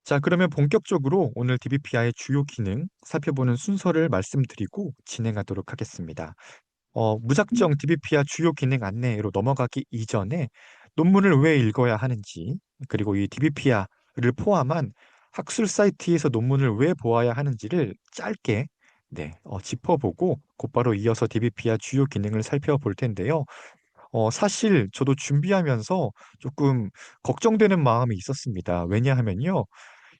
자, 그러면 본격적으로 오늘 DBPI의 주요 기능 살펴보는 순서를 말씀드리고 진행하도록 하겠습니다. 무작정 DBPI 주요 기능 안내로 넘어가기 이전에 논문을 왜 읽어야 하는지, 그리고 이 DBPI를 포함한 학술 사이트에서 논문을 왜 보아야 하는지를 짧게 짚어보고 곧바로 이어서 DBPI 주요 기능을 살펴볼 텐데요. 사실 저도 준비하면서 조금 걱정되는 마음이 있었습니다. 왜냐하면요.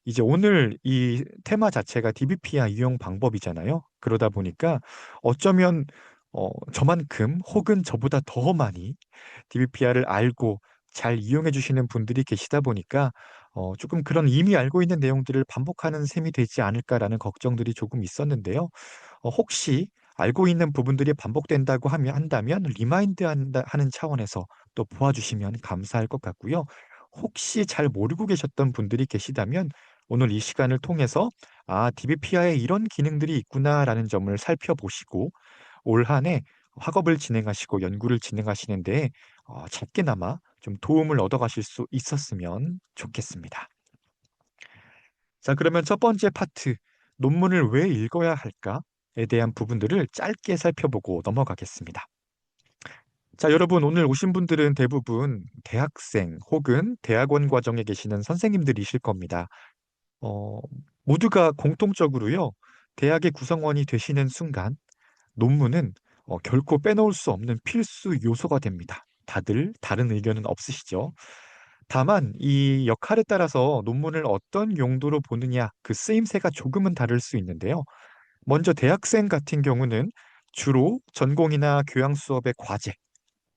이제 오늘 이 테마 자체가 DBPI 이용 방법이잖아요. 그러다 보니까 어쩌면 저만큼 혹은 저보다 더 많이 DBPI를 알고 잘 이용해 주시는 분들이 계시다 보니까 조금 그런 이미 알고 있는 내용들을 반복하는 셈이 되지 않을까라는 걱정들이 조금 있었는데요. 혹시 알고 있는 부분들이 반복된다고 한다면 리마인드 하는 차원에서 또 보아주시면 감사할 것 같고요. 혹시 잘 모르고 계셨던 분들이 계시다면 오늘 이 시간을 통해서 DBPI에 이런 기능들이 있구나라는 점을 살펴보시고 올 한 해 학업을 진행하시고 연구를 진행하시는데 작게나마 좀 도움을 얻어가실 수 있었으면 좋겠습니다. 자, 그러면 첫 번째 파트, 논문을 왜 읽어야 할까에 대한 부분들을 짧게 살펴보고 넘어가겠습니다. 자, 여러분, 오늘 오신 분들은 대부분 대학생 혹은 대학원 과정에 계시는 선생님들이실 겁니다. 어, 모두가 공통적으로요, 대학의 구성원이 되시는 순간 논문은 결코 빼놓을 수 없는 필수 요소가 됩니다. 다들 다른 의견은 없으시죠? 다만 이 역할에 따라서 논문을 어떤 용도로 보느냐 그 쓰임새가 조금은 다를 수 있는데요. 먼저 대학생 같은 경우는 주로 전공이나 교양 수업의 과제,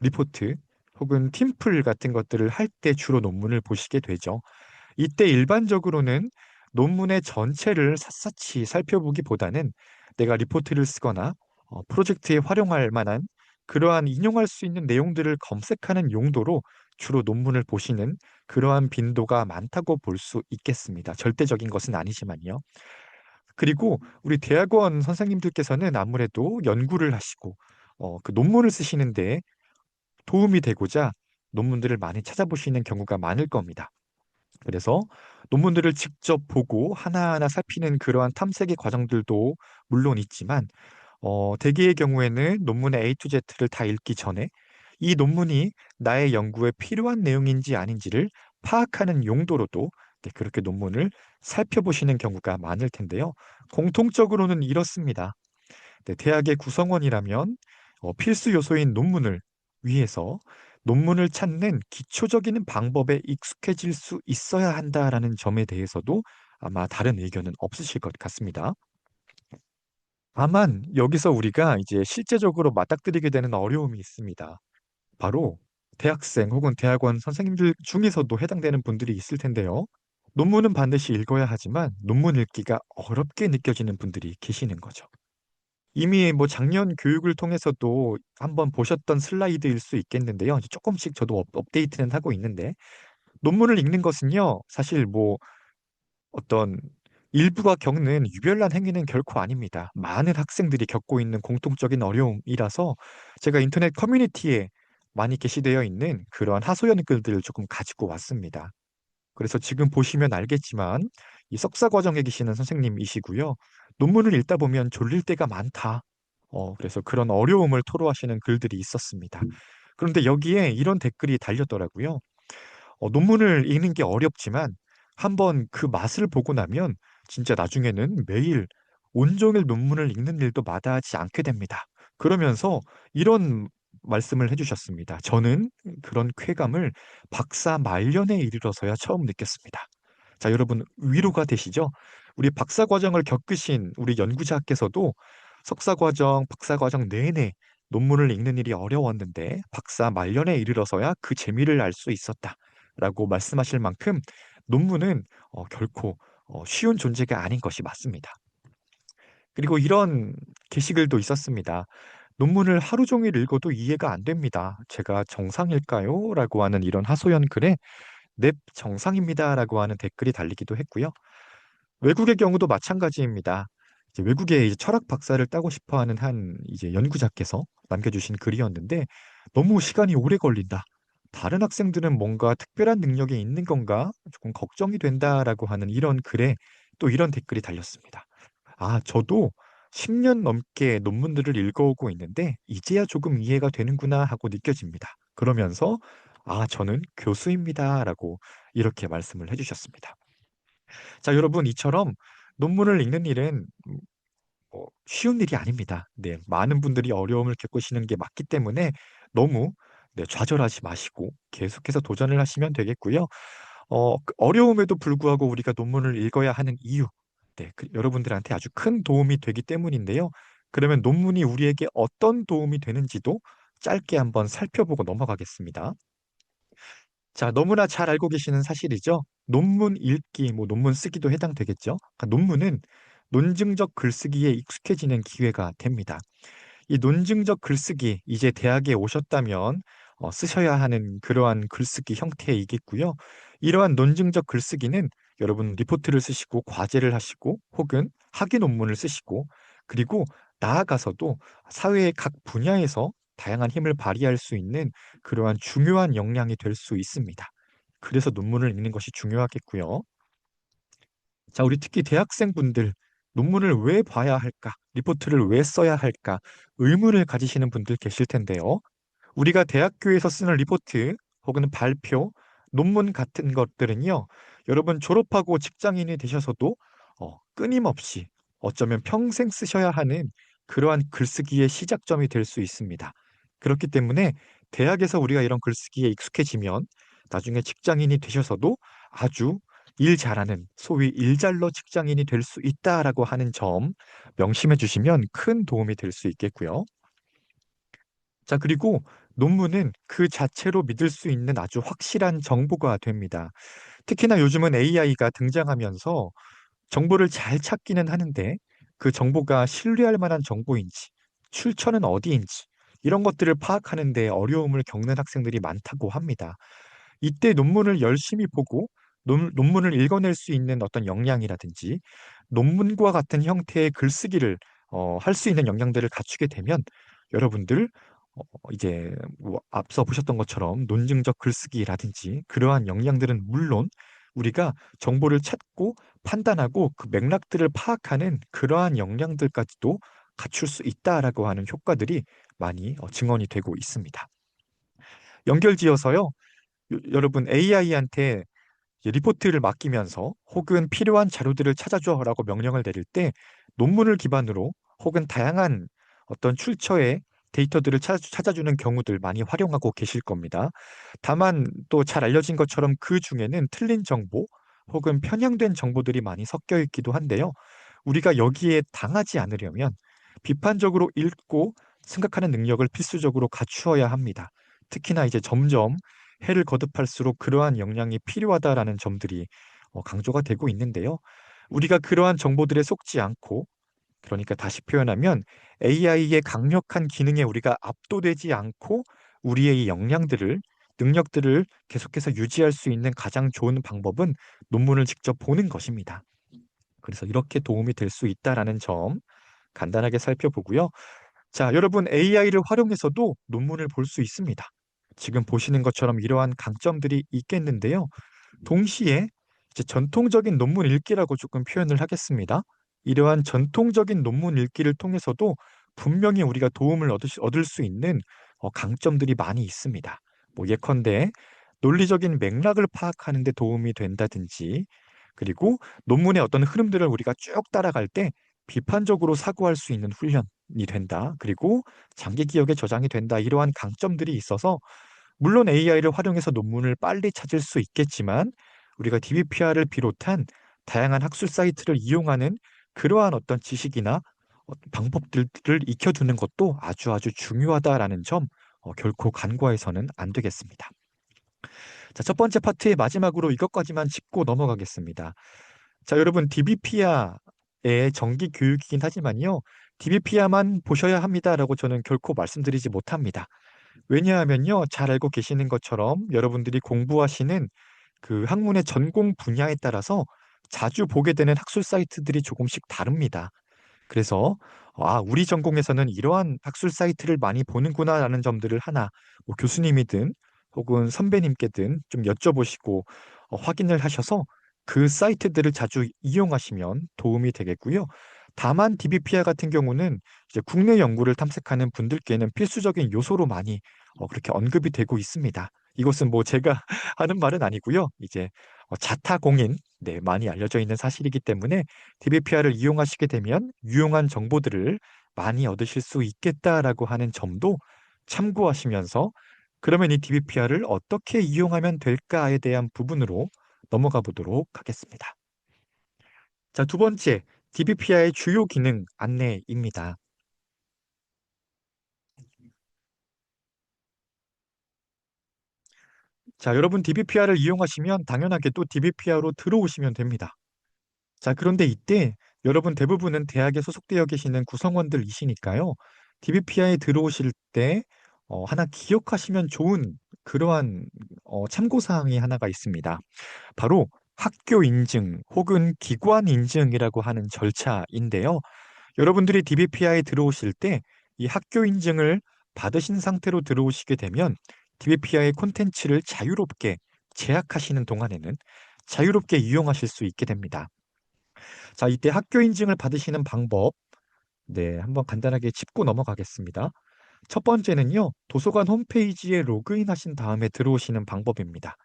리포트 혹은 팀플 같은 것들을 할 때 주로 논문을 보시게 되죠. 이때 일반적으로는 논문의 전체를 샅샅이 살펴보기보다는 내가 리포트를 쓰거나 프로젝트에 활용할 만한 그러한 인용할 수 있는 내용들을 검색하는 용도로 주로 논문을 보시는 그러한 빈도가 많다고 볼 수 있겠습니다. 절대적인 것은 아니지만요. 그리고 우리 대학원 선생님들께서는 아무래도 연구를 하시고 그 논문을 쓰시는데 도움이 되고자 논문들을 많이 찾아보시는 경우가 많을 겁니다. 그래서 논문들을 직접 보고 하나하나 살피는 그러한 탐색의 과정들도 물론 있지만 대개의 경우에는 논문의 A to Z를 다 읽기 전에 이 논문이 나의 연구에 필요한 내용인지 아닌지를 파악하는 용도로도 그렇게 논문을 살펴보시는 경우가 많을 텐데요. 공통적으로는 이렇습니다. 대학의 구성원이라면 필수 요소인 논문을 위해서 논문을 찾는 기초적인 방법에 익숙해질 수 있어야 한다라는 점에 대해서도 아마 다른 의견은 없으실 것 같습니다. 다만 여기서 우리가 이제 실제적으로 맞닥뜨리게 되는 어려움이 있습니다. 바로 대학생 혹은 대학원 선생님들 중에서도 해당되는 분들이 있을 텐데요. 논문은 반드시 읽어야 하지만 논문 읽기가 어렵게 느껴지는 분들이 계시는 거죠. 이미 뭐 작년 교육을 통해서도 한번 보셨던 슬라이드일 수 있겠는데요. 이제 조금씩 저도 업데이트는 하고 있는데 논문을 읽는 것은요. 사실 뭐 어떤 일부가 겪는 유별난 행위는 결코 아닙니다. 많은 학생들이 겪고 있는 공통적인 어려움이라서 제가 인터넷 커뮤니티에 많이 게시되어 있는 그러한 하소연 글들을 조금 가지고 왔습니다. 그래서 지금 보시면 알겠지만 이 석사 과정에 계시는 선생님이시고요. 논문을 읽다 보면 졸릴 때가 많다. 그래서 그런 어려움을 토로하시는 글들이 있었습니다. 그런데 여기에 이런 댓글이 달렸더라고요. 논문을 읽는 게 어렵지만 한번 그 맛을 보고 나면 진짜 나중에는 매일 온종일 논문을 읽는 일도 마다하지 않게 됩니다. 그러면서 이런 말씀을 해주셨습니다. 저는 그런 쾌감을 박사 말년에 이르러서야 처음 느꼈습니다. 자, 여러분 위로가 되시죠? 우리 박사 과정을 겪으신 우리 연구자께서도 석사 과정, 박사 과정 내내 논문을 읽는 일이 어려웠는데 박사 말년에 이르러서야 그 재미를 알 수 있었다라고 말씀하실 만큼 논문은 결코 쉬운 존재가 아닌 것이 맞습니다. 그리고 이런 게시글도 있었습니다. 논문을 하루 종일 읽어도 이해가 안 됩니다. 제가 정상일까요? 라고 하는 이런 하소연 글에 넵, 정상입니다. 라고 하는 댓글이 달리기도 했고요. 외국의 경우도 마찬가지입니다. 이제 외국에 이제 철학 박사를 따고 싶어 하는 한 이제 연구자께서 남겨주신 글이었는데 너무 시간이 오래 걸린다. 다른 학생들은 뭔가 특별한 능력이 있는 건가? 조금 걱정이 된다라고 하는 이런 글에 또 이런 댓글이 달렸습니다. 저도 10년 넘게 논문들을 읽어오고 있는데 이제야 조금 이해가 되는구나 하고 느껴집니다. 그러면서 저는 교수입니다라고 이렇게 말씀을 해주셨습니다. 자, 여러분 이처럼 논문을 읽는 일은 쉬운 일이 아닙니다. 네, 많은 분들이 어려움을 겪으시는 게 맞기 때문에 너무 네, 좌절하지 마시고 계속해서 도전을 하시면 되겠고요. 어려움에도 불구하고 우리가 논문을 읽어야 하는 이유, 네, 여러분들한테 아주 큰 도움이 되기 때문인데요. 그러면 논문이 우리에게 어떤 도움이 되는지도 짧게 한번 살펴보고 넘어가겠습니다. 자, 너무나 잘 알고 계시는 사실이죠. 논문 읽기, 뭐 논문 쓰기도 해당되겠죠. 그러니까 논문은 논증적 글쓰기에 익숙해지는 기회가 됩니다. 이 논증적 글쓰기, 이제 대학에 오셨다면 쓰셔야 하는 그러한 글쓰기 형태이겠고요. 이러한 논증적 글쓰기는 여러분 리포트를 쓰시고 과제를 하시고 혹은 학위 논문을 쓰시고 그리고 나아가서도 사회의 각 분야에서 다양한 힘을 발휘할 수 있는 그러한 중요한 역량이 될 수 있습니다. 그래서 논문을 읽는 것이 중요하겠고요. 자, 우리 특히 대학생분들 논문을 왜 봐야 할까? 리포트를 왜 써야 할까? 의문을 가지시는 분들 계실 텐데요. 우리가 대학교에서 쓰는 리포트 혹은 발표, 논문 같은 것들은요, 여러분 졸업하고 직장인이 되셔서도 끊임없이 어쩌면 평생 쓰셔야 하는 그러한 글쓰기의 시작점이 될 수 있습니다. 그렇기 때문에 대학에서 우리가 이런 글쓰기에 익숙해지면 나중에 직장인이 되셔서도 아주 일 잘하는 소위 일잘러 직장인이 될 수 있다라고 하는 점 명심해 주시면 큰 도움이 될 수 있겠고요. 자, 그리고 논문은 그 자체로 믿을 수 있는 아주 확실한 정보가 됩니다. 특히나 요즘은 AI가 등장하면서 정보를 잘 찾기는 하는데 그 정보가 신뢰할 만한 정보인지, 출처는 어디인지, 이런 것들을 파악하는 데 어려움을 겪는 학생들이 많다고 합니다. 이때 논문을 열심히 보고 논문을 읽어낼 수 있는 어떤 역량이라든지 논문과 같은 형태의 글쓰기를 할 수 있는 역량들을 갖추게 되면 여러분들 이제 뭐 앞서 보셨던 것처럼 논증적 글쓰기라든지 그러한 역량들은 물론 우리가 정보를 찾고 판단하고 그 맥락들을 파악하는 그러한 역량들까지도 갖출 수 있다라고 하는 효과들이 많이 증언이 되고 있습니다. 연결지어서요. 여러분 AI한테 리포트를 맡기면서 혹은 필요한 자료들을 찾아줘라고 명령을 내릴 때 논문을 기반으로 혹은 다양한 어떤 출처의 데이터들을 찾아주는 경우들 많이 활용하고 계실 겁니다. 다만 또 잘 알려진 것처럼 그 중에는 틀린 정보 혹은 편향된 정보들이 많이 섞여 있기도 한데요. 우리가 여기에 당하지 않으려면 비판적으로 읽고 생각하는 능력을 필수적으로 갖추어야 합니다. 특히나 이제 점점 해를 거듭할수록 그러한 역량이 필요하다라는 점들이 강조가 되고 있는데요. 우리가 그러한 정보들에 속지 않고, 그러니까 다시 표현하면 AI의 강력한 기능에 우리가 압도되지 않고 우리의 이 역량들을 능력들을 계속해서 유지할 수 있는 가장 좋은 방법은 논문을 직접 보는 것입니다. 그래서 이렇게 도움이 될 수 있다라는 점 간단하게 살펴보고요. 자, 여러분 AI를 활용해서도 논문을 볼 수 있습니다. 지금 보시는 것처럼 이러한 강점들이 있겠는데요. 동시에 이제 전통적인 논문 읽기라고 조금 표현을 하겠습니다. 이러한 전통적인 논문 읽기를 통해서도 분명히 우리가 도움을 얻을 수 있는 강점들이 많이 있습니다. 뭐 예컨대 논리적인 맥락을 파악하는 데 도움이 된다든지 그리고 논문의 어떤 흐름들을 우리가 쭉 따라갈 때 비판적으로 사고할 수 있는 훈련이 된다. 그리고 장기 기억에 저장이 된다. 이러한 강점들이 있어서 물론 AI를 활용해서 논문을 빨리 찾을 수 있겠지만 우리가 DBPR을 비롯한 다양한 학술 사이트를 이용하는 그러한 어떤 지식이나 방법들을 익혀두는 것도 아주 아주 중요하다라는 점 결코 간과해서는 안 되겠습니다. 자, 첫 번째 파트의 마지막으로 이것까지만 짚고 넘어가겠습니다. 자, 여러분 DBPR의 정기 교육이긴 하지만요. DBPR만 보셔야 합니다라고 저는 결코 말씀드리지 못합니다. 왜냐하면요, 잘 알고 계시는 것처럼 여러분들이 공부하시는 그 학문의 전공 분야에 따라서 자주 보게 되는 학술 사이트들이 조금씩 다릅니다. 그래서 우리 전공에서는 이러한 학술 사이트를 많이 보는구나라는 점들을 하나 뭐 교수님이든 혹은 선배님께든 좀 여쭤보시고 확인을 하셔서 그 사이트들을 자주 이용하시면 도움이 되겠고요. 다만 DBPR 같은 경우는 이제 국내 연구를 탐색하는 분들께는 필수적인 요소로 많이 그렇게 언급이 되고 있습니다. 이것은 뭐 제가 하는 말은 아니고요. 이제 자타공인, 네, 많이 알려져 있는 사실이기 때문에 DBPR을 이용하시게 되면 유용한 정보들을 많이 얻으실 수 있겠다라고 하는 점도 참고하시면서 그러면 이 DBPR을 어떻게 이용하면 될까에 대한 부분으로 넘어가 보도록 하겠습니다. 자, 두 번째, DBPR의 주요 기능 안내입니다. 자, 여러분 DBPR을 이용하시면 당연하게 또 DBPR로 들어오시면 됩니다. 자, 그런데 이때 여러분 대부분은 대학에 소속되어 계시는 구성원들이시니까요. DBPR에 들어오실 때 하나 기억하시면 좋은 그러한 참고사항이 하나가 있습니다. 바로 학교 인증 혹은 기관 인증이라고 하는 절차인데요. 여러분들이 DBPR에 들어오실 때 이 학교 인증을 받으신 상태로 들어오시게 되면 DBPR의 콘텐츠를 자유롭게 제약하시는 동안에는 자유롭게 이용하실 수 있게 됩니다. 자, 이때 학교 인증을 받으시는 방법, 네, 한번 간단하게 짚고 넘어가겠습니다. 첫 번째는요, 도서관 홈페이지에 로그인하신 다음에 들어오시는 방법입니다.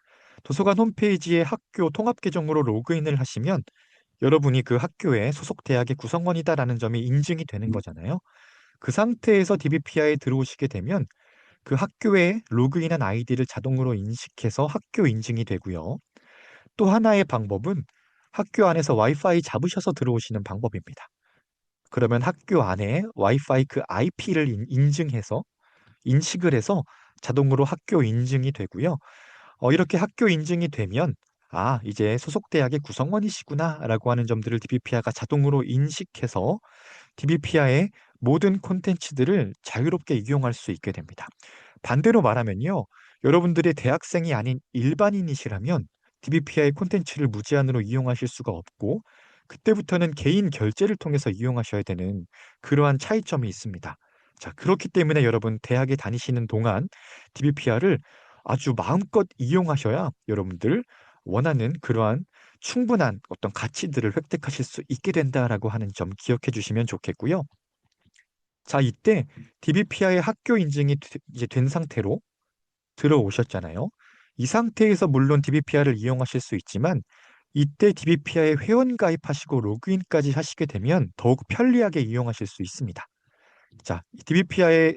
도서관 홈페이지에 학교 통합 계정으로 로그인을 하시면 여러분이 그 학교에 소속 대학의 구성원이다라는 점이 인증이 되는 거잖아요. 그 상태에서 DBPR에 들어오시게 되면 그 학교에 로그인한 아이디를 자동으로 인식해서 학교 인증이 되고요. 또 하나의 방법은 학교 안에서 와이파이 잡으셔서 들어오시는 방법입니다. 그러면 학교 안에 와이파이 그 IP를 인증해서 인식을 해서 자동으로 학교 인증이 되고요. 이렇게 학교 인증이 되면 아, 이제 소속 대학의 구성원이시구나라고 하는 점들을 DBPR가 자동으로 인식해서 DBPR의 모든 콘텐츠들을 자유롭게 이용할 수 있게 됩니다. 반대로 말하면요. 여러분들이 대학생이 아닌 일반인이시라면 DBPR의 콘텐츠를 무제한으로 이용하실 수가 없고 그때부터는 개인 결제를 통해서 이용하셔야 되는 그러한 차이점이 있습니다. 자, 그렇기 때문에 여러분 대학에 다니시는 동안 DBPR을 아주 마음껏 이용하셔야 여러분들 원하는 그러한 충분한 어떤 가치들을 획득하실 수 있게 된다라고 하는 점 기억해 주시면 좋겠고요. 자, 이때 DBPR의 학교 인증이 이제 된 상태로 들어오셨잖아요. 이 상태에서 물론 DBPR을 이용하실 수 있지만 이때 DBPR에 회원 가입하시고 로그인까지 하시게 되면 더욱 편리하게 이용하실 수 있습니다. 자, DBPR에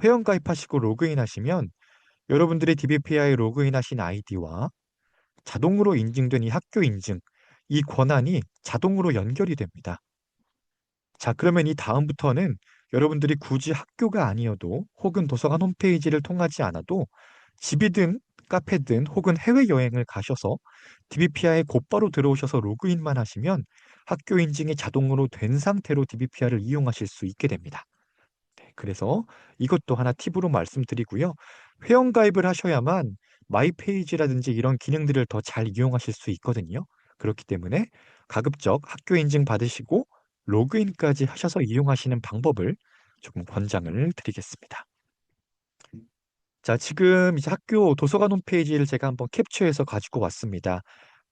회원 가입하시고 로그인하시면 여러분들의 DBPR에 로그인하신 아이디와 자동으로 인증된 이 학교 인증, 이 권한이 자동으로 연결이 됩니다. 자, 그러면 이 다음부터는 여러분들이 굳이 학교가 아니어도 혹은 도서관 홈페이지를 통하지 않아도 집이든 카페든 혹은 해외여행을 가셔서 DBPR에 곧바로 들어오셔서 로그인만 하시면 학교 인증이 자동으로 된 상태로 DBPR을 이용하실 수 있게 됩니다. 네, 그래서 이것도 하나 팁으로 말씀드리고요. 회원 가입을 하셔야만 마이 페이지라든지 이런 기능들을 더 잘 이용하실 수 있거든요. 그렇기 때문에 가급적 학교 인증 받으시고 로그인까지 하셔서 이용하시는 방법을 조금 권장을 드리겠습니다. 자, 지금 이제 학교 도서관 홈페이지를 제가 한번 캡처해서 가지고 왔습니다.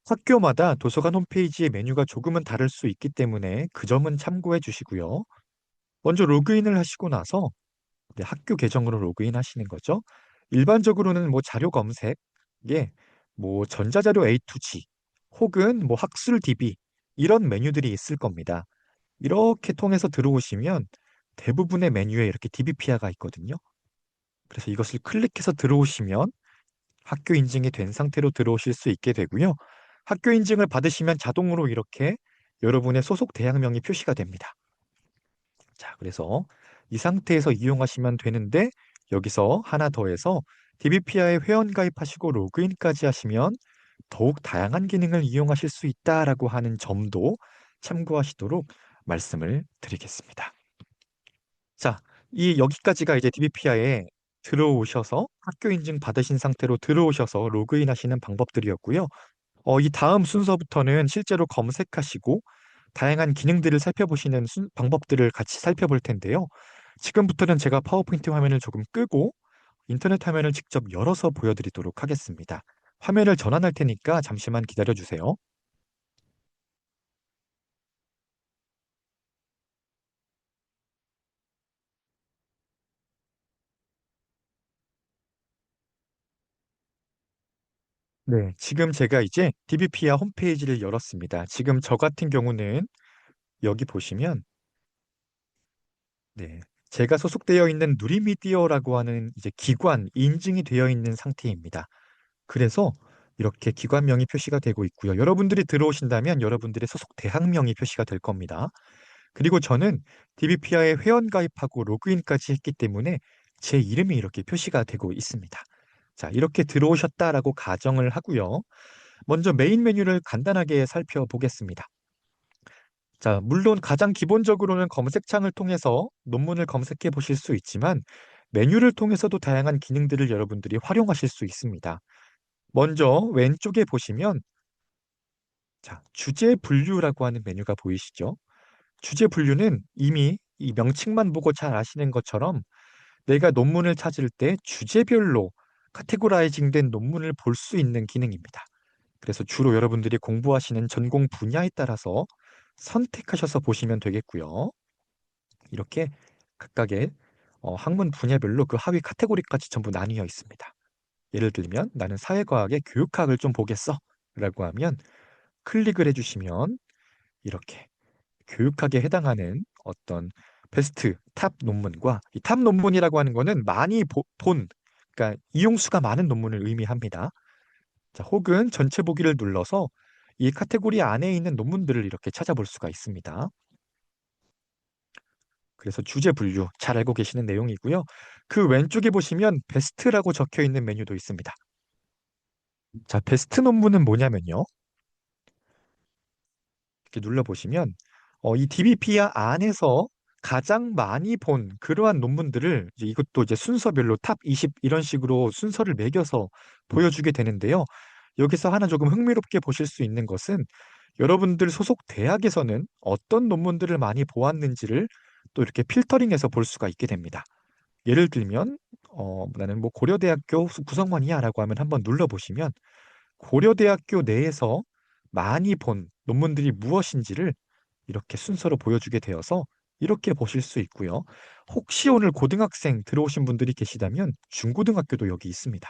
학교마다 도서관 홈페이지의 메뉴가 조금은 다를 수 있기 때문에 그 점은 참고해 주시고요. 먼저 로그인을 하시고 나서 네, 학교 계정으로 로그인 하시는 거죠. 일반적으로는 뭐 자료 검색에 뭐 전자자료 A to G 혹은 뭐 학술 DB 이런 메뉴들이 있을 겁니다. 이렇게 통해서 들어오시면 대부분의 메뉴에 이렇게 DBPR가 있거든요. 그래서 이것을 클릭해서 들어오시면 학교 인증이 된 상태로 들어오실 수 있게 되고요. 학교 인증을 받으시면 자동으로 이렇게 여러분의 소속 대학명이 표시가 됩니다. 자, 그래서 이 상태에서 이용하시면 되는데 여기서 하나 더해서 DBPR에 회원 가입하시고 로그인까지 하시면 더욱 다양한 기능을 이용하실 수 있다라고 하는 점도 참고하시도록 말씀을 드리겠습니다. 자, 이 여기까지가 이제 DBPR에 들어오셔서 학교 인증 받으신 상태로 들어오셔서 로그인 하시는 방법들이었고요. 이 다음 순서부터는 실제로 검색하시고 다양한 기능들을 살펴보시는 방법들을 같이 살펴볼 텐데요. 지금부터는 제가 파워포인트 화면을 조금 끄고 인터넷 화면을 직접 열어서 보여드리도록 하겠습니다. 화면을 전환할 테니까 잠시만 기다려 주세요. 네, 지금 제가 이제 DBP아 홈페이지를 열었습니다. 지금 저 같은 경우는 여기 보시면 네, 제가 소속되어 있는 누리미디어라고 하는 이제 기관 인증이 되어 있는 상태입니다. 그래서 이렇게 기관명이 표시가 되고 있고요. 여러분들이 들어오신다면 여러분들의 소속 대학명이 표시가 될 겁니다. 그리고 저는 DBP아에 회원 가입하고 로그인까지 했기 때문에 제 이름이 이렇게 표시가 되고 있습니다. 자, 이렇게 들어오셨다라고 가정을 하고요. 먼저 메인 메뉴를 간단하게 살펴보겠습니다. 자, 물론 가장 기본적으로는 검색창을 통해서 논문을 검색해 보실 수 있지만 메뉴를 통해서도 다양한 기능들을 여러분들이 활용하실 수 있습니다. 먼저 왼쪽에 보시면 자, 주제 분류라고 하는 메뉴가 보이시죠? 주제 분류는 이미 이 명칭만 보고 잘 아시는 것처럼 내가 논문을 찾을 때 주제별로 카테고라이징된 논문을 볼 수 있는 기능입니다. 그래서 주로 여러분들이 공부하시는 전공 분야에 따라서 선택하셔서 보시면 되겠고요. 이렇게 각각의 학문 분야별로 그 하위 카테고리까지 전부 나뉘어 있습니다. 예를 들면 나는 사회과학의 교육학을 좀 보겠어 라고 하면 클릭을 해주시면 이렇게 교육학에 해당하는 어떤 베스트 탑 논문과 이 탑 논문이라고 하는 거는 많이 본 그러니까 이용수가 많은 논문을 의미합니다. 자, 혹은 전체 보기를 눌러서 이 카테고리 안에 있는 논문들을 이렇게 찾아볼 수가 있습니다. 그래서 주제 분류 잘 알고 계시는 내용이고요. 그 왼쪽에 보시면 베스트라고 적혀 있는 메뉴도 있습니다. 자, 베스트 논문은 뭐냐면요. 이렇게 눌러보시면 이 DBP야 안에서 가장 많이 본 그러한 논문들을 이것도 이제 순서별로 탑 20 이런 식으로 순서를 매겨서 보여주게 되는데요. 여기서 하나 조금 흥미롭게 보실 수 있는 것은 여러분들 소속 대학에서는 어떤 논문들을 많이 보았는지를 또 이렇게 필터링해서 볼 수가 있게 됩니다. 예를 들면 나는 뭐 고려대학교 구성원이야라고 하면 한번 눌러보시면 고려대학교 내에서 많이 본 논문들이 무엇인지를 이렇게 순서로 보여주게 되어서 이렇게 보실 수 있고요. 혹시 오늘 고등학생 들어오신 분들이 계시다면 중고등학교도 여기 있습니다.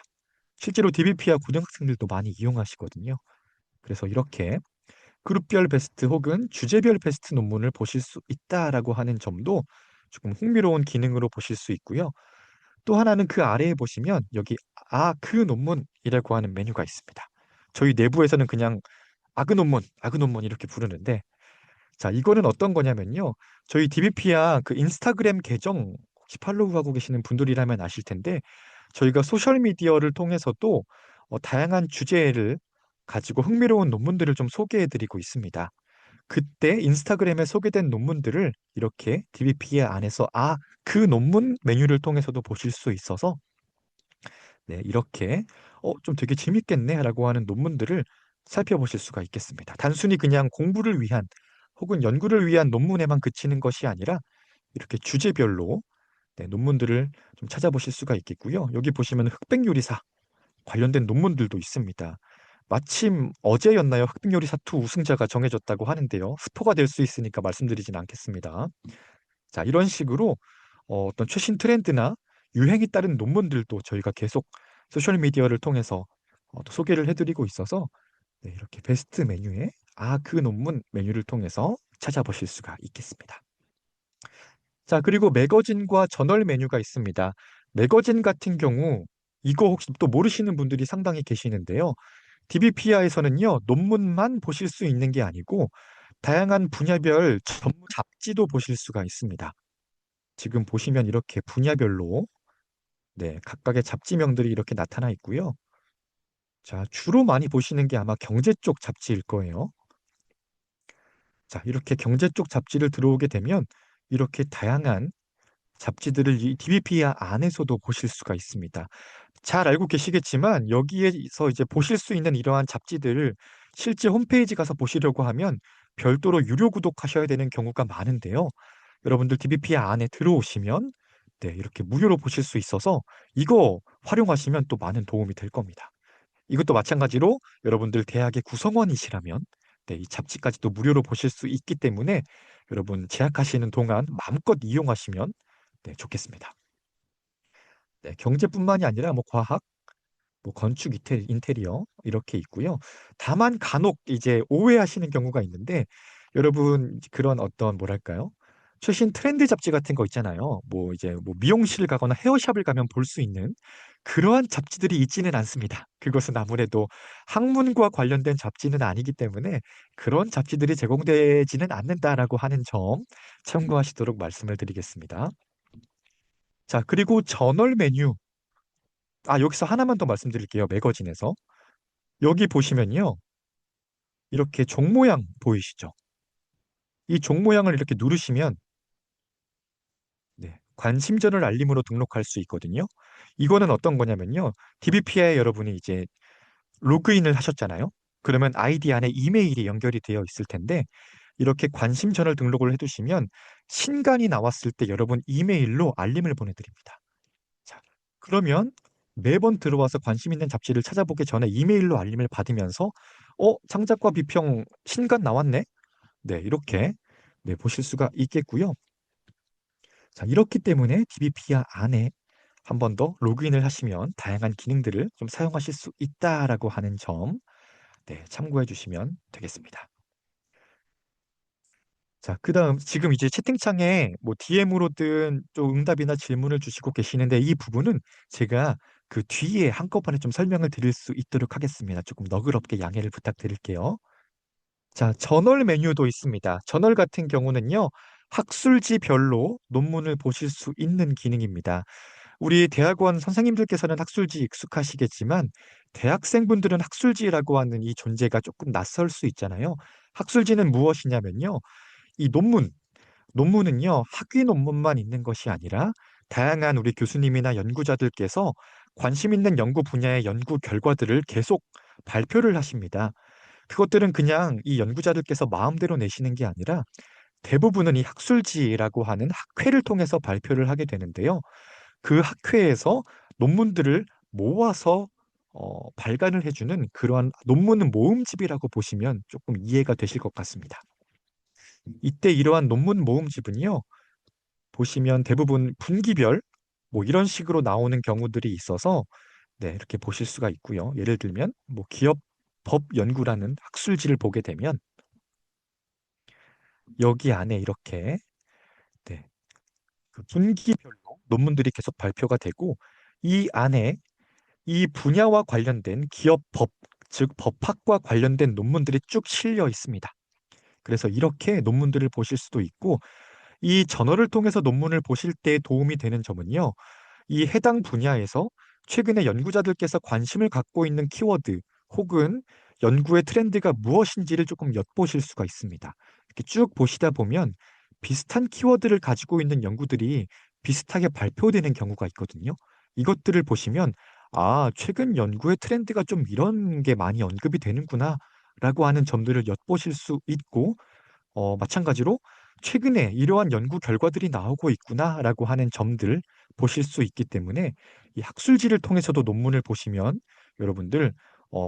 실제로 DBP와 고등학생들도 많이 이용하시거든요. 그래서 이렇게 그룹별 베스트 혹은 주제별 베스트 논문을 보실 수 있다라고 하는 점도 조금 흥미로운 기능으로 보실 수 있고요. 또 하나는 그 아래에 보시면 여기 그 논문이라고 하는 메뉴가 있습니다. 저희 내부에서는 그냥 아그 논문 이렇게 부르는데 자, 이거는 어떤 거냐면요. 저희 DBP야 그 인스타그램 계정 혹시 팔로우하고 계시는 분들이라면 아실 텐데 저희가 소셜 미디어를 통해서도 다양한 주제를 가지고 흥미로운 논문들을 좀 소개해 드리고 있습니다. 그때 인스타그램에 소개된 논문들을 이렇게 DBP의 안에서 그 논문 메뉴를 통해서도 보실 수 있어서 네, 이렇게 좀 되게 재밌겠네라고 하는 논문들을 살펴보실 수가 있겠습니다. 단순히 그냥 공부를 위한 혹은 연구를 위한 논문에만 그치는 것이 아니라 이렇게 주제별로 네, 논문들을 좀 찾아보실 수가 있겠고요. 여기 보시면 흑백요리사 관련된 논문들도 있습니다. 마침 어제였나요? 흑백요리사 2 우승자가 정해졌다고 하는데요. 스포가 될 수 있으니까 말씀드리진 않겠습니다. 자, 이런 식으로 어떤 최신 트렌드나 유행에 따른 논문들도 저희가 계속 소셜 미디어를 통해서 또 소개를 해드리고 있어서 네, 이렇게 베스트 메뉴에 그 논문 메뉴를 통해서 찾아보실 수가 있겠습니다. 자, 그리고 매거진과 저널 메뉴가 있습니다. 매거진 같은 경우 이거 혹시 또 모르시는 분들이 상당히 계시는데요. DBPI에서는요, 논문만 보실 수 있는 게 아니고 다양한 분야별 전문 잡지도 보실 수가 있습니다. 지금 보시면 이렇게 분야별로 네, 각각의 잡지명들이 이렇게 나타나 있고요. 자, 주로 많이 보시는 게 아마 경제 쪽 잡지일 거예요. 자, 이렇게 경제 쪽 잡지를 들어오게 되면 이렇게 다양한 잡지들을 이 DBP야 안에서도 보실 수가 있습니다. 잘 알고 계시겠지만 여기에서 이제 보실 수 있는 이러한 잡지들을 실제 홈페이지 가서 보시려고 하면 별도로 유료 구독하셔야 되는 경우가 많은데요. 여러분들 DBP야 안에 들어오시면 네, 이렇게 무료로 보실 수 있어서 이거 활용하시면 또 많은 도움이 될 겁니다. 이것도 마찬가지로 여러분들 대학의 구성원이시라면 네, 이 잡지까지도 무료로 보실 수 있기 때문에 여러분 재학하시는 동안 마음껏 이용하시면 네, 좋겠습니다. 네, 경제뿐만이 아니라 뭐 과학, 뭐 건축 인테리어 이렇게 있고요. 다만 간혹 이제 오해하시는 경우가 있는데 여러분 그런 어떤 뭐랄까요? 최신 트렌드 잡지 같은 거 있잖아요. 뭐 이제 뭐 미용실 가거나 헤어샵을 가면 볼 수 있는 그러한 잡지들이 있지는 않습니다. 그것은 아무래도 학문과 관련된 잡지는 아니기 때문에 그런 잡지들이 제공되지는 않는다라고 하는 점 참고하시도록 말씀을 드리겠습니다. 자, 그리고 저널 메뉴. 여기서 하나만 더 말씀드릴게요. 매거진에서. 여기 보시면요. 이렇게 종 모양 보이시죠? 이 종 모양을 이렇게 누르시면 네, 관심전을 알림으로 등록할 수 있거든요. 이거는 어떤 거냐면요. DBPI 여러분이 이제 로그인을 하셨잖아요. 그러면 아이디 안에 이메일이 연결이 되어 있을 텐데 이렇게 관심전을 등록을 해두시면 신간이 나왔을 때 여러분 이메일로 알림을 보내드립니다. 자, 그러면 매번 들어와서 관심 있는 잡지를 찾아보기 전에 이메일로 알림을 받으면서 창작과 비평 신간 나왔네? 네, 이렇게 네, 보실 수가 있겠고요. 자, 이렇기 때문에 DBP야 안에 한 번 더 로그인을 하시면 다양한 기능들을 좀 사용하실 수 있다라고 하는 점 네, 참고해 주시면 되겠습니다. 자, 그다음 지금 이제 채팅창에 뭐 DM으로든 좀 응답이나 질문을 주시고 계시는데 이 부분은 제가 그 뒤에 한꺼번에 좀 설명을 드릴 수 있도록 하겠습니다. 조금 너그럽게 양해를 부탁드릴게요. 자, 저널 메뉴도 있습니다. 저널 같은 경우는요, 학술지별로 논문을 보실 수 있는 기능입니다. 우리 대학원 선생님들께서는 학술지 익숙하시겠지만, 대학생분들은 학술지라고 하는 이 존재가 조금 낯설 수 있잖아요. 학술지는 무엇이냐면요, 이 논문은요, 학위 논문만 있는 것이 아니라, 다양한 우리 교수님이나 연구자들께서 관심 있는 연구 분야의 연구 결과들을 계속 발표를 하십니다. 그것들은 그냥 이 연구자들께서 마음대로 내시는 게 아니라 대부분은 이 학술지라고 하는 학회를 통해서 발표를 하게 되는데요. 그 학회에서 논문들을 모아서 발간을 해주는 그러한 논문은 모음집이라고 보시면 조금 이해가 되실 것 같습니다. 이때 이러한 논문 모음집은요, 보시면 대부분 분기별 뭐 이런 식으로 나오는 경우들이 있어서 네, 이렇게 보실 수가 있고요. 예를 들면 뭐 기업 법 연구라는 학술지를 보게 되면 여기 안에 이렇게 네, 그 분기별로 논문들이 계속 발표가 되고 이 안에 이 분야와 관련된 기업 법, 즉 법학과 관련된 논문들이 쭉 실려 있습니다. 그래서 이렇게 논문들을 보실 수도 있고 이 저널을 통해서 논문을 보실 때 도움이 되는 점은요. 이 해당 분야에서 최근에 연구자들께서 관심을 갖고 있는 키워드 혹은 연구의 트렌드가 무엇인지를 조금 엿보실 수가 있습니다. 이렇게 쭉 보시다 보면 비슷한 키워드를 가지고 있는 연구들이 비슷하게 발표되는 경우가 있거든요. 이것들을 보시면 최근 연구의 트렌드가 좀 이런 게 많이 언급이 되는구나 라고 하는 점들을 엿보실 수 있고 마찬가지로 최근에 이러한 연구 결과들이 나오고 있구나라고 하는 점들 보실 수 있기 때문에 이 학술지를 통해서도 논문을 보시면 여러분들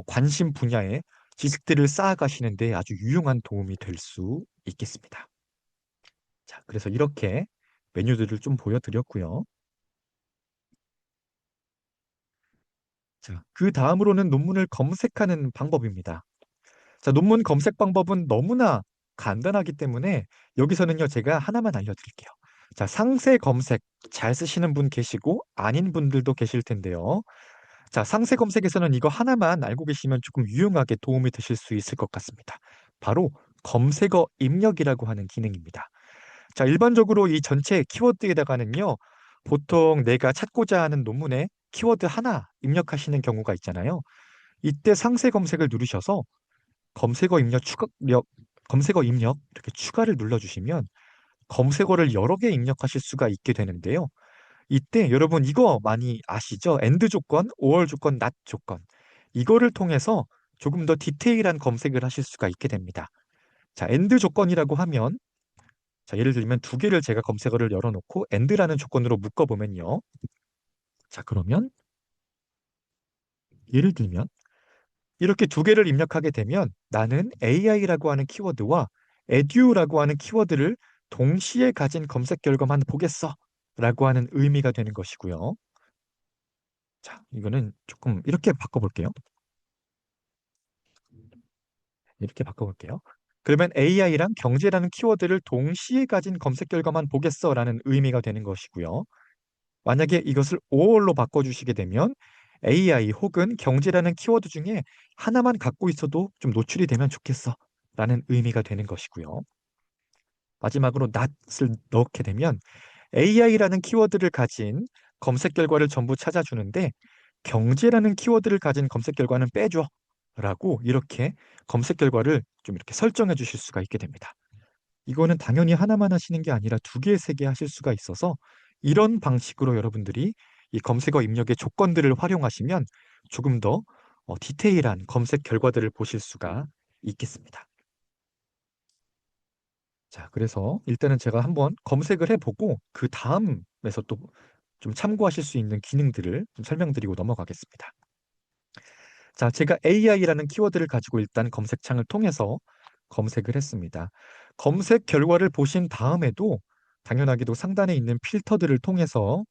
관심 분야의 지식들을 쌓아가시는데 아주 유용한 도움이 될 수 있겠습니다. 자, 그래서 이렇게 메뉴들을 좀 보여드렸고요. 자, 그 다음으로는 논문을 검색하는 방법입니다. 자, 논문 검색 방법은 너무나 간단하기 때문에 여기서는요, 제가 하나만 알려드릴게요. 자, 상세 검색 잘 쓰시는 분 계시고 아닌 분들도 계실 텐데요. 자, 상세 검색에서는 이거 하나만 알고 계시면 조금 유용하게 도움이 되실 수 있을 것 같습니다. 바로 검색어 입력이라고 하는 기능입니다. 자, 일반적으로 이 전체 키워드에다가는요, 보통 내가 찾고자 하는 논문에 키워드 하나 입력하시는 경우가 있잖아요. 이때 상세 검색을 누르셔서 검색어 입력 이렇게 추가를 눌러주시면 검색어를 여러 개 입력하실 수가 있게 되는데요. 이때 여러분 이거 많이 아시죠? 엔드 조건, or 조건, not 조건. 이거를 통해서 조금 더 디테일한 검색을 하실 수가 있게 됩니다. 자, 엔드 조건이라고 하면 자, 예를 들면 두 개를 제가 검색어를 열어놓고 and라는 조건으로 묶어보면요. 자, 그러면 예를 들면 이렇게 두 개를 입력하게 되면 나는 AI라고 하는 키워드와 edu라고 하는 키워드를 동시에 가진 검색 결과만 보겠어 라고 하는 의미가 되는 것이고요. 자, 이거는 조금 이렇게 바꿔볼게요. 이렇게 바꿔볼게요. 그러면 AI랑 경제라는 키워드를 동시에 가진 검색 결과만 보겠어 라는 의미가 되는 것이고요. 만약에 이것을 all로 바꿔주시게 되면 AI 혹은 경제라는 키워드 중에 하나만 갖고 있어도 좀 노출이 되면 좋겠어 라는 의미가 되는 것이고요. 마지막으로 not을 넣게 되면 AI라는 키워드를 가진 검색 결과를 전부 찾아주는데 경제라는 키워드를 가진 검색 결과는 빼줘 라고 이렇게 검색 결과를 좀 이렇게 설정해 주실 수가 있게 됩니다. 이거는 당연히 하나만 하시는 게 아니라 두 개, 세 개 하실 수가 있어서 이런 방식으로 여러분들이 이 검색어 입력의 조건들을 활용하시면 조금 더 디테일한 검색 결과들을 보실 수가 있겠습니다. 자, 그래서 일단은 제가 한번 검색을 해보고 그 다음에서 또 좀 참고하실 수 있는 기능들을 좀 설명드리고 넘어가겠습니다. 자, 제가 AI라는 키워드를 가지고 일단 검색창을 통해서 검색을 했습니다. 검색 결과를 보신 다음에도 당연하게도 상단에 있는 필터들을 통해서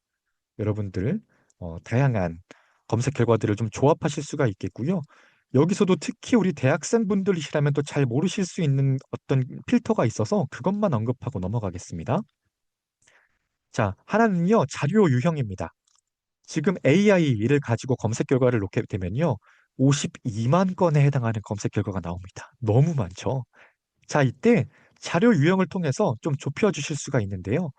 여러분들 다양한 검색 결과들을 좀 조합하실 수가 있겠고요. 여기서도 특히 우리 대학생분들이시라면 또 잘 모르실 수 있는 어떤 필터가 있어서 그것만 언급하고 넘어가겠습니다. 자, 하나는요, 자료 유형입니다. 지금 AI를 가지고 검색 결과를 놓게 되면요, 52만 건에 해당하는 검색 결과가 나옵니다. 너무 많죠? 자, 이때 자료 유형을 통해서 좀 좁혀주실 수가 있는데요.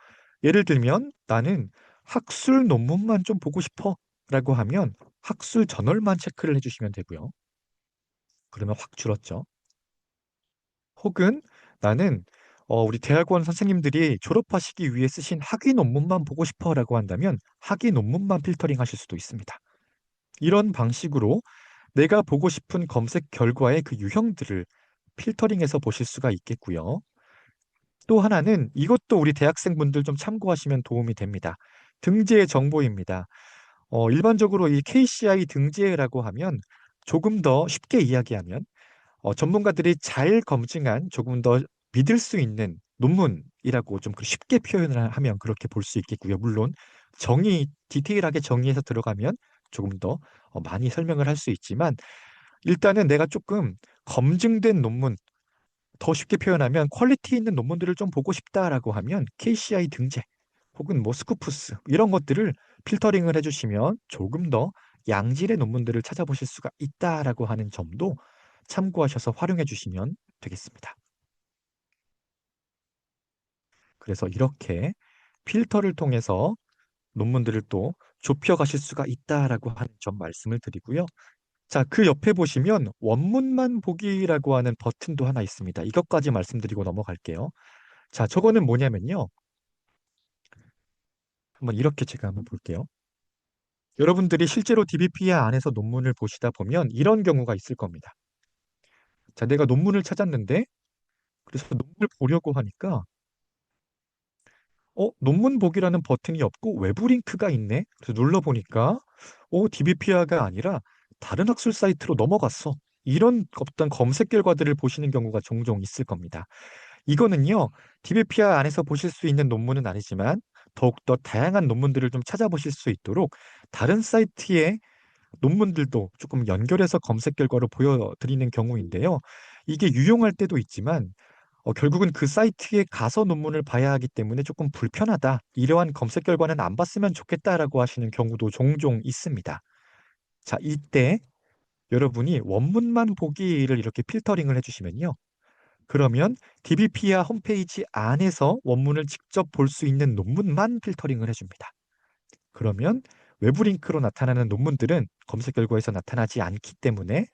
예를 들면 나는 학술 논문만 좀 보고 싶어 라고 하면 학술 저널만 체크를 해주시면 되고요. 그러면 확 줄었죠. 혹은 나는 우리 대학원 선생님들이 졸업하시기 위해 쓰신 학위 논문만 보고 싶어 라고 한다면 학위 논문만 필터링 하실 수도 있습니다. 이런 방식으로 내가 보고 싶은 검색 결과의 그 유형들을 필터링해서 보실 수가 있겠고요. 또 하나는 이것도 우리 대학생분들 좀 참고하시면 도움이 됩니다. 등재 정보입니다. 일반적으로 이 KCI 등재라고 하면 조금 더 쉽게 이야기하면 전문가들이 잘 검증한 조금 더 믿을 수 있는 논문이라고 좀 쉽게 표현을 하면 그렇게 볼 수 있겠고요. 물론 디테일하게 정의해서 들어가면 조금 더 많이 설명을 할 수 있지만 일단은 내가 조금 검증된 논문, 더 쉽게 표현하면 퀄리티 있는 논문들을 좀 보고 싶다라고 하면 KCI 등재 혹은 뭐 스코프스 이런 것들을 필터링을 해주시면 조금 더 양질의 논문들을 찾아보실 수가 있다라고 하는 점도 참고하셔서 활용해 주시면 되겠습니다. 그래서 이렇게 필터를 통해서 논문들을 또 좁혀가실 수가 있다라고 하는 점 말씀을 드리고요. 자, 그 옆에 보시면 원문만 보기라고 하는 버튼도 하나 있습니다. 이것까지 말씀드리고 넘어갈게요. 자, 저거는 뭐냐면요. 한번 이렇게 제가 한번 볼게요. 여러분들이 실제로 DBPR 안에서 논문을 보시다 보면 이런 경우가 있을 겁니다. 자, 내가 논문을 찾았는데 그래서 논문을 보려고 하니까 논문 보기라는 버튼이 없고 외부 링크가 있네. 그래서 눌러보니까 DBPR가 아니라 다른 학술 사이트로 넘어갔어. 이런 어떤 검색 결과들을 보시는 경우가 종종 있을 겁니다. 이거는요, DBPR 안에서 보실 수 있는 논문은 아니지만 더욱더 다양한 논문들을 좀 찾아보실 수 있도록 다른 사이트의 논문들도 조금 연결해서 검색 결과로 보여드리는 경우인데요. 이게 유용할 때도 있지만 결국은 그 사이트에 가서 논문을 봐야 하기 때문에 조금 불편하다. 이러한 검색 결과는 안 봤으면 좋겠다라고 하시는 경우도 종종 있습니다. 자, 이때 여러분이 원문만 보기를 이렇게 필터링을 해주시면요. 그러면 DBPR 홈페이지 안에서 원문을 직접 볼 수 있는 논문만 필터링을 해줍니다. 그러면 외부 링크로 나타나는 논문들은 검색 결과에서 나타나지 않기 때문에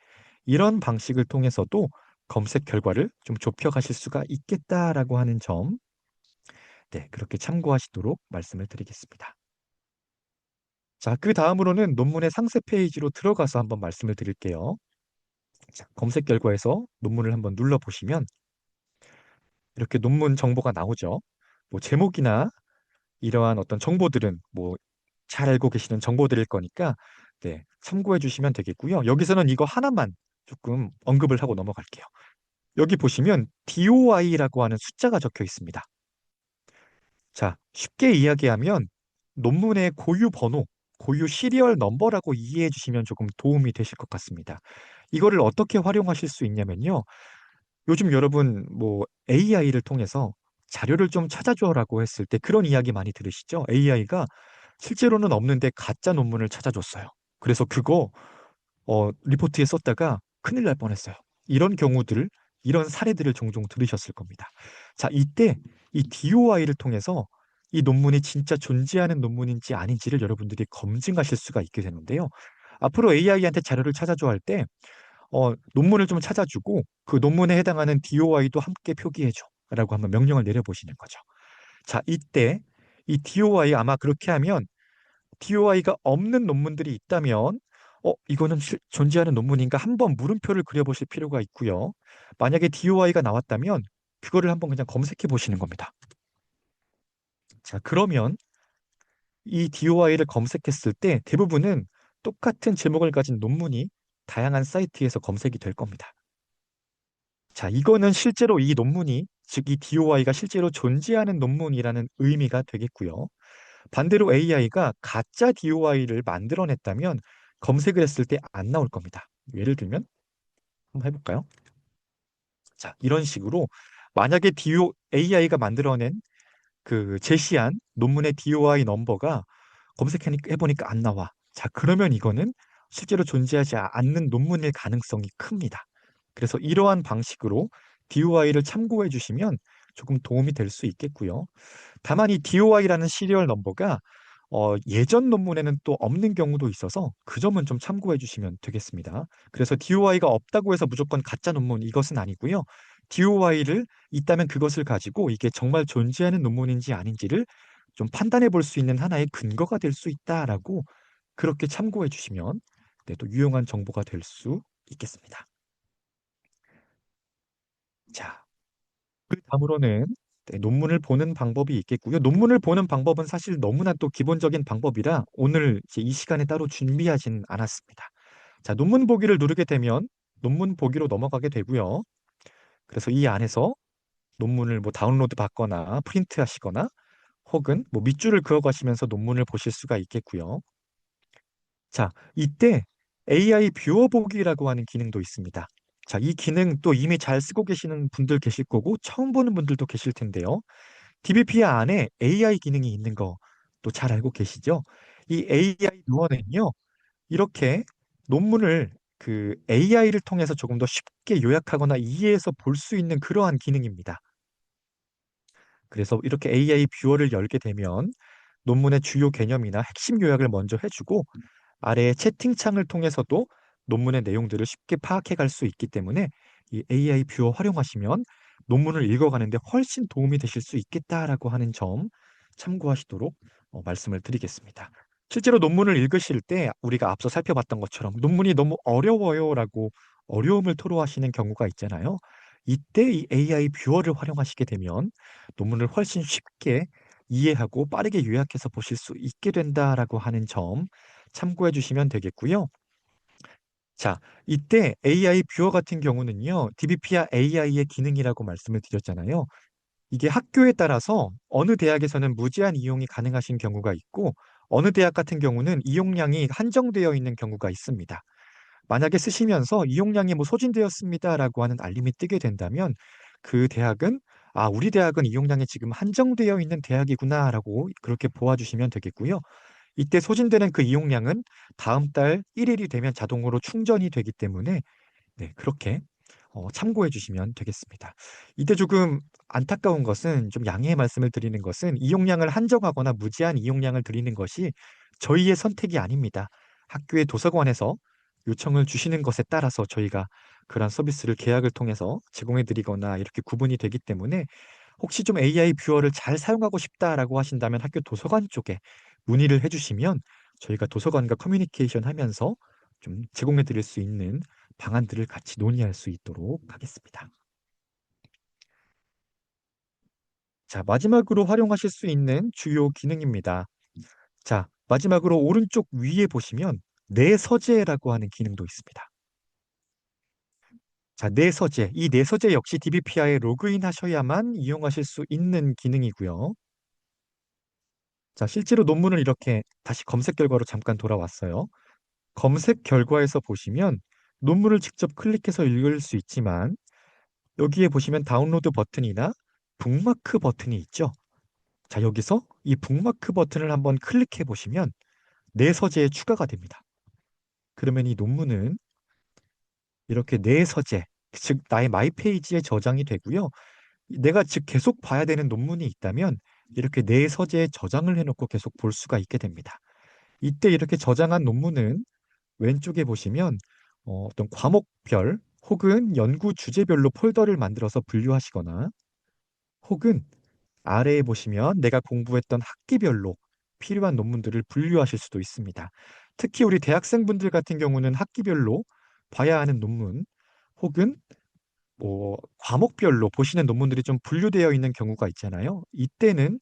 이런 방식을 통해서도 검색 결과를 좀 좁혀가실 수가 있겠다라고 하는 점, 네, 그렇게 참고하시도록 말씀을 드리겠습니다. 자, 그 다음으로는 논문의 상세 페이지로 들어가서 한번 말씀을 드릴게요. 자, 검색 결과에서 논문을 한번 눌러보시면 이렇게 논문 정보가 나오죠. 뭐 제목이나 이러한 어떤 정보들은 뭐 잘 알고 계시는 정보들일 거니까 네, 참고해 주시면 되겠고요. 여기서는 이거 하나만 조금 언급을 하고 넘어갈게요. 여기 보시면 DOI라고 하는 숫자가 적혀 있습니다. 자, 쉽게 이야기하면 논문의 고유 번호, 고유 시리얼 넘버라고 이해해 주시면 조금 도움이 되실 것 같습니다. 이거를 어떻게 활용하실 수 있냐면요. 요즘 여러분 뭐 AI를 통해서 자료를 좀 찾아줘라고 했을 때 그런 이야기 많이 들으시죠? AI가 실제로는 없는데 가짜 논문을 찾아줬어요. 그래서 그거 리포트에 썼다가 큰일 날 뻔했어요. 이런 경우들, 이런 사례들을 종종 들으셨을 겁니다. 자, 이때 이 DOI를 통해서 이 논문이 진짜 존재하는 논문인지 아닌지를 여러분들이 검증하실 수가 있게 되는데요. 앞으로 AI한테 자료를 찾아줘 할 때, 논문을 좀 찾아주고 그 논문에 해당하는 DOI도 함께 표기해줘 라고 한번 명령을 내려보시는 거죠. 자, 이때 이 DOI 아마 그렇게 하면 DOI가 없는 논문들이 있다면 이거는 존재하는 논문인가 한번 물음표를 그려보실 필요가 있고요. 만약에 DOI가 나왔다면 그거를 한번 그냥 검색해 보시는 겁니다. 자, 그러면 이 DOI를 검색했을 때 대부분은 똑같은 제목을 가진 논문이 다양한 사이트에서 검색이 될 겁니다. 자, 이거는 실제로 이 논문이, 즉 이 DOI가 실제로 존재하는 논문이라는 의미가 되겠고요. 반대로 AI가 가짜 DOI를 만들어냈다면 검색을 했을 때 안 나올 겁니다. 예를 들면 한번 해볼까요? 자, 이런 식으로 만약에 AI가 만들어낸 그 제시한 논문의 DOI 넘버가 검색해보니까 안 나와. 자, 그러면 이거는 실제로 존재하지 않는 논문일 가능성이 큽니다. 그래서 이러한 방식으로 DOI를 참고해 주시면 조금 도움이 될 수 있겠고요. 다만 이 DOI라는 시리얼 넘버가 예전 논문에는 또 없는 경우도 있어서 그 점은 좀 참고해 주시면 되겠습니다. 그래서 DOI가 없다고 해서 무조건 가짜 논문 이것은 아니고요. DOI를 있다면 그것을 가지고 이게 정말 존재하는 논문인지 아닌지를 좀 판단해 볼 수 있는 하나의 근거가 될 수 있다라고 그렇게 참고해 주시면 네, 또 유용한 정보가 될 수 있겠습니다. 자, 그 다음으로는 네, 논문을 보는 방법이 있겠고요. 논문을 보는 방법은 사실 너무나 또 기본적인 방법이라 오늘 이제 이 시간에 따로 준비하진 않았습니다. 자, 논문 보기를 누르게 되면 논문 보기로 넘어가게 되고요. 그래서 이 안에서 논문을 뭐 다운로드 받거나 프린트 하시거나 혹은 뭐 밑줄을 그어 가시면서 논문을 보실 수가 있겠고요. 자, 이때 AI 뷰어 보기라고 하는 기능도 있습니다. 자, 이 기능 또 이미 잘 쓰고 계시는 분들 계실 거고 처음 보는 분들도 계실 텐데요. DBP 안에 AI 기능이 있는 거 또 잘 알고 계시죠? 이 AI 뷰어는요, 이렇게 논문을 그 AI를 통해서 조금 더 쉽게 요약하거나 이해해서 볼 수 있는 그러한 기능입니다. 그래서 이렇게 AI 뷰어를 열게 되면 논문의 주요 개념이나 핵심 요약을 먼저 해주고 아래의 채팅창을 통해서도 논문의 내용들을 쉽게 파악해 갈 수 있기 때문에 이 AI 뷰어 활용하시면 논문을 읽어가는데 훨씬 도움이 되실 수 있겠다라고 하는 점 참고하시도록 말씀을 드리겠습니다. 실제로 논문을 읽으실 때 우리가 앞서 살펴봤던 것처럼 논문이 너무 어려워요라고 어려움을 토로하시는 경우가 있잖아요. 이때 이 AI 뷰어를 활용하시게 되면 논문을 훨씬 쉽게 이해하고 빠르게 요약해서 보실 수 있게 된다라고 하는 점 참고해 주시면 되겠고요. 자, 이때 AI 뷰어 같은 경우는요, DBP와 AI의 기능이라고 말씀을 드렸잖아요. 이게 학교에 따라서 어느 대학에서는 무제한 이용이 가능하신 경우가 있고, 어느 대학 같은 경우는 이용량이 한정되어 있는 경우가 있습니다. 만약에 쓰시면서 이용량이 뭐 소진되었습니다라고 하는 알림이 뜨게 된다면 그 대학은 우리 대학은 이용량이 지금 한정되어 있는 대학이구나라고 그렇게 보아주시면 되겠고요. 이때 소진되는 그 이용량은 다음 달 1일이 되면 자동으로 충전이 되기 때문에 네, 그렇게 참고해 주시면 되겠습니다. 이때 조금 안타까운 것은 좀 양해의 말씀을 드리는 것은 이용량을 한정하거나 무제한 이용량을 드리는 것이 저희의 선택이 아닙니다. 학교의 도서관에서 요청을 주시는 것에 따라서 저희가 그런 서비스를 계약을 통해서 제공해 드리거나 이렇게 구분이 되기 때문에 혹시 좀 AI 뷰어를 잘 사용하고 싶다라고 하신다면 학교 도서관 쪽에 문의를 해주시면 저희가 도서관과 커뮤니케이션 하면서 좀 제공해 드릴 수 있는 방안들을 같이 논의할 수 있도록 하겠습니다. 자, 마지막으로 활용하실 수 있는 주요 기능입니다. 자, 마지막으로 오른쪽 위에 보시면 내 서재라고 하는 기능도 있습니다. 자, 내 서재. 이 내 서재 역시 DBPI에 로그인 하셔야만 이용하실 수 있는 기능이고요. 자, 실제로 논문을 이렇게 다시 검색 결과로 잠깐 돌아왔어요. 검색 결과에서 보시면 논문을 직접 클릭해서 읽을 수 있지만 여기에 보시면 다운로드 버튼이나 북마크 버튼이 있죠. 자, 여기서 이 북마크 버튼을 한번 클릭해 보시면 내 서재에 추가가 됩니다. 그러면 이 논문은 이렇게 내 서재, 즉 나의 마이 페이지에 저장이 되고요. 내가 즉 계속 봐야 되는 논문이 있다면 이렇게 내 서재에 저장을 해놓고 계속 볼 수가 있게 됩니다. 이때 이렇게 저장한 논문은 왼쪽에 보시면 어떤 과목별 혹은 연구 주제별로 폴더를 만들어서 분류하시거나 혹은 아래에 보시면 내가 공부했던 학기별로 필요한 논문들을 분류하실 수도 있습니다. 특히 우리 대학생분들 같은 경우는 학기별로 봐야 하는 논문 혹은 뭐 과목별로 보시는 논문들이 좀 분류되어 있는 경우가 있잖아요. 이때는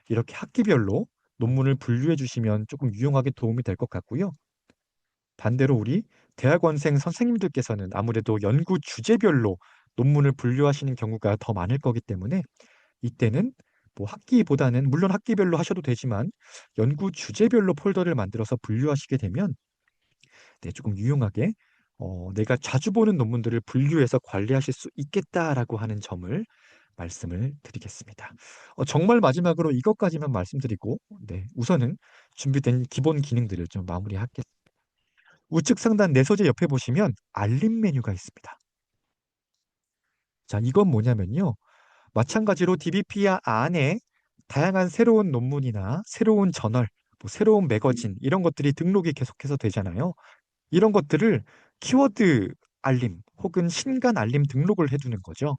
이렇게 학기별로 논문을 분류해 주시면 조금 유용하게 도움이 될 것 같고요. 반대로 우리 대학원생 선생님들께서는 아무래도 연구 주제별로 논문을 분류하시는 경우가 더 많을 거기 때문에 이때는 뭐 학기보다는 물론 학기별로 하셔도 되지만 연구 주제별로 폴더를 만들어서 분류하시게 되면 네, 조금 유용하게 내가 자주 보는 논문들을 분류해서 관리하실 수 있겠다라고 하는 점을 말씀을 드리겠습니다. 정말 마지막으로 이것까지만 말씀드리고 네, 우선은 준비된 기본 기능들을 좀 마무리하겠습니다. 우측 상단 내 소재 옆에 보시면 알림 메뉴가 있습니다. 자, 이건 뭐냐면요. 마찬가지로 DBpedia 안에 다양한 새로운 논문이나 새로운 저널, 뭐 새로운 매거진 이런 것들이 등록이 계속해서 되잖아요. 이런 것들을 키워드 알림 혹은 신간 알림 등록을 해두는 거죠.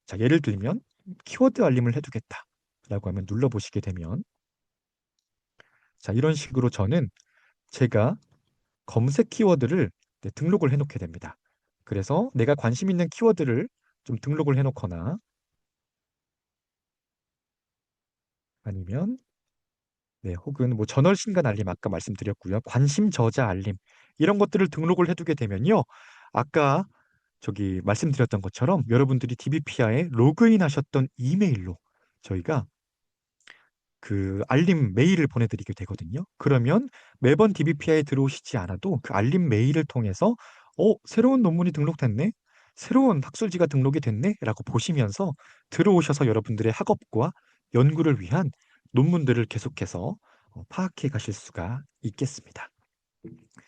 자, 예를 들면 키워드 알림을 해두겠다라고 하면 눌러보시게 되면 자, 이런 식으로 저는 제가 검색 키워드를 네, 등록을 해놓게 됩니다. 그래서 내가 관심 있는 키워드를 좀 등록을 해놓거나 아니면 네, 혹은 뭐 저널 신간 알림 아까 말씀드렸고요. 관심 저자 알림 이런 것들을 등록을 해두게 되면요. 아까 저기 말씀드렸던 것처럼 여러분들이 DBPI에 로그인 하셨던 이메일로 저희가 그 알림 메일을 보내드리게 되거든요. 그러면 매번 DBPI에 들어오시지 않아도 그 알림 메일을 통해서 새로운 논문이 등록됐네? 새로운 학술지가 등록이 됐네? 라고 보시면서 들어오셔서 여러분들의 학업과 연구를 위한 논문들을 계속해서 파악해 가실 수가 있겠습니다.